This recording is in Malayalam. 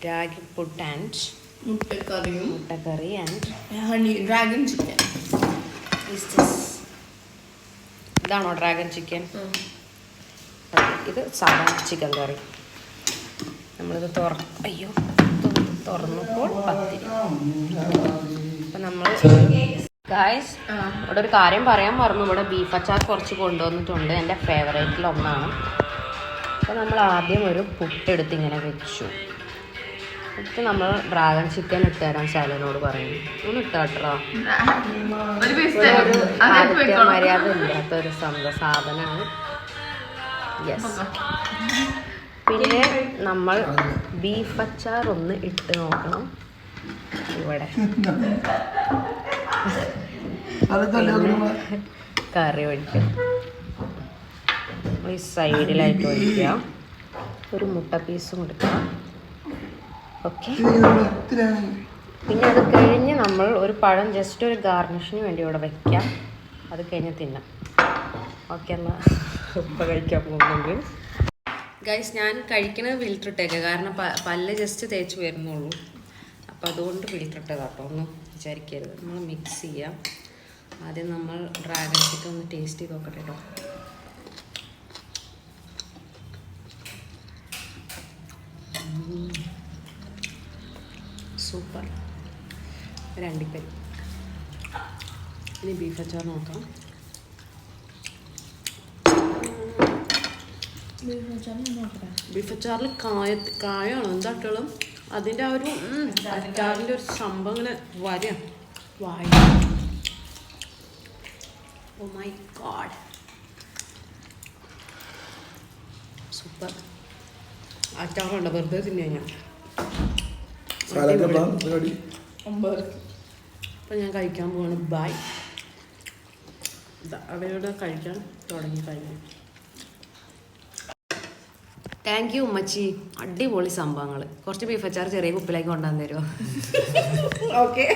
രാഗി പുട്ട് ആൻഡ് മുട്ടക്കറി ആൻഡ് ഹണി ഡ്രാഗൺ ചിക്കൻ. ഇതാണോ ഡ്രാഗൺ ചിക്കൻ? ഇത് സാധാരണ ചിക്കൻ കറി. നമ്മളിത് തുറന്നപ്പോൾ പത്തിരി. അപ്പം നമ്മൾ ഗായ്സ് ഇവിടെ ഒരു കാര്യം പറയാൻ മറന്നു. ഇവിടെ ബീഫ് അച്ചാർ കുറച്ച് കൊണ്ടുവന്നിട്ടുണ്ട്. എൻ്റെ ഫേവറേറ്റിൽ ഒന്നാണ്. അപ്പോൾ നമ്മൾ ആദ്യം ഒരു പുട്ടെടുത്ത് ഇങ്ങനെ വെച്ചു. എന്നിട്ട് നമ്മൾ ഡ്രാഗൺ ചിക്കൻ ഇട്ട് തരാൻ ശാലനോട് പറയുന്നു. ഒന്ന് ഇട്ടാട്ടോ. ഒരു ആദ്യത്തെ മര്യാദ ഇല്ലാത്തൊരു സാധനമാണ്. യെസ്. പിന്നെ നമ്മൾ ബീഫ് അച്ചാർ ഒന്ന് ഇട്ട് നോക്കണം. ഇവിടെ കറി ഒഴിക്കും. ഈ സൈഡിലായിട്ട് ഒഴിക്കുക. ഒരു മുട്ട പീസും എടുക്കാം. ഓക്കെ. പിന്നെ അത് കഴിഞ്ഞ് നമ്മൾ ഒരു പഴം ജസ്റ്റ് ഒരു ഗാർണിഷിന് വേണ്ടി ഇവിടെ വെക്കാം. അത് കഴിഞ്ഞ് തിന്നാം. ഓക്കെ, എന്നാൽ ഉപ്പ കഴിക്കാൻ പോകുന്നുണ്ട്. ഗൈസ്, ഞാൻ കഴിക്കണത് ഫിൽറ്റർ ഇട്ടേക്കാം. കാരണം പല്ല് ജസ്റ്റ് തേച്ച് വരുന്നുള്ളൂ. അപ്പോൾ അതുകൊണ്ട് ഫിൽറ്റർ ഇട്ടതാട്ടോ. ഒന്നും വിചാരിക്കരുത്. നമ്മൾ മിക്സ് ചെയ്യാം. ആദ്യം നമ്മൾ ഡ്രാഗൺ ചിക്കൻ ഒന്ന് ടേസ്റ്റ് ചെയ്ത് നോക്കട്ടെ കേട്ടോ. സൂപ്പർ. രണ്ടിപ്പരി. ഇനി ബീഫ് അച്ചാർ നോക്കാം. ബീഫ് അച്ചാറിൽ കായാണ് എന്താട്ടുകളും. അതിൻ്റെ ആ ഒരു അച്ചാറിൻ്റെ ഒരു സംഭവം ഇങ്ങനെ വരാം വായ. Oh my god, super. അച്ചാറുണ്ട്, വെറുതെ തിന്നാ ഞാൻ. അപ്പം ഞാൻ കഴിക്കാൻ പോവാണ്. ബൈ. അവരോട് കഴിക്കാൻ തുടങ്ങി കഴിഞ്ഞു. താങ്ക് യു ഉമ്മച്ചി. അടിപൊളി സംഭവങ്ങൾ. കുറച്ച് ബീഫ് അച്ചാർ ചെറിയ കുപ്പിലേക്ക് കൊണ്ടുവന്ന് തരുമോ? ഓക്കെ.